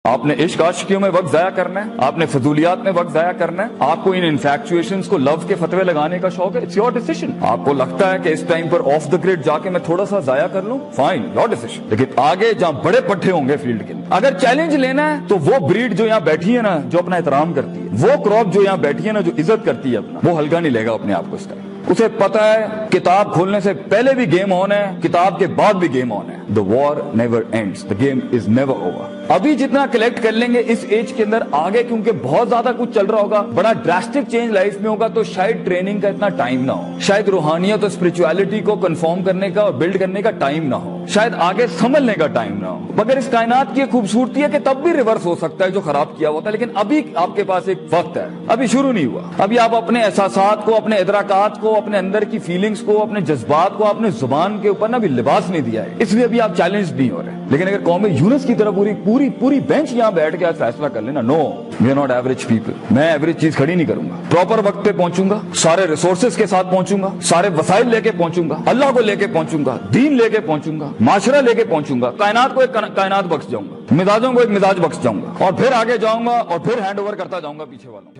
آپ نے عشق عاشقیوں میں وقت ضائع کرنا ہے، آپ نے فضولیات میں وقت ضائع کرنا ہے، آپ کو ان انفیکچویشنز کو لو کے فتوے لگانے کا شوق ہے، اٹس یور ڈیسیژن۔ آپ کو لگتا ہے کہ اس ٹائم پر آف دا گریڈ جا کے میں تھوڑا سا ضائع کر لوں، فائن، یور ڈیسیژن۔ لیکن آگے جہاں بڑے پٹھے ہوں گے فیلڈ کے اندر، اگر چیلنج لینا ہے تو وہ بریڈ جو یہاں بیٹھی ہے نا، جو اپنا احترام کرتی ہے، وہ کراپ جو یہاں بیٹھی ہے نا، جو عزت کرتی ہے اپنا، وہ ہلکا نہیں لے گا اپنے آپ کو اس ٹائم۔ اسے پتا ہے کتاب کھولنے سے پہلے بھی گیم آن ہے، کتاب کے بعد بھی گیم آن ہے۔ The war never ends, the game is never over۔ ابھی جتنا کلیکٹ کر لیں گے اس ایج کے اندر، آگے کیونکہ بہت زیادہ کچھ چل رہا ہوگا، بڑا ڈراسٹک چینج لائف میں ہوگا، تو شاید ٹریننگ کا اتنا ٹائم نہ ہو، شاید روحانیت اور اسپرچویلٹی کو کنفارم کرنے کا اور بلڈ کرنے کا ٹائم نہ ہو، شاید آگے سنبھلنے کا ٹائم نہ ہو۔ مگر اس کائنات کی خوبصورتی ہے کہ تب بھی ریورس ہو سکتا ہے جو خراب کیا ہوتا ہے، لیکن ابھی آپ کے پاس ایک وقت ہے، ابھی شروع نہیں ہوا۔ ابھی آپ اپنے احساسات کو، اپنے ادراکات کو، اپنے اندر کی فیلنگز کو، اپنے جذبات کو، اپنے زبان کے اوپر نا بھی لباس نہیں دیا ہے، اس لیے ابھی آپ چیلنج نہیں ہو رہے۔ لیکن اگر قوم یونس کی طرح پوری بینچ یہاں بیٹھ کے آج فیصلہ کر لینا، no we are not average people, میں ایوریج چیز کھڑی نہیں کروں گا، پراپر وقت پہ پہنچوں گا، سارے ریسورسز کے ساتھ پہنچوں گا، سارے وسائل لے کے پہنچوں گا، اللہ کو لے کے پہنچوں گا، دین لے کے پہنچوں گا، معاشرہ لے کے پہنچوں گا، کائنات کو ایک کائنات بخش جاؤں گا، مزاجوں کو ایک مزاج بخش جاؤں گا، اور پھر آگے جاؤں گا اور پھر ہینڈ اوور کرتا جاؤں گا پیچھے والوں۔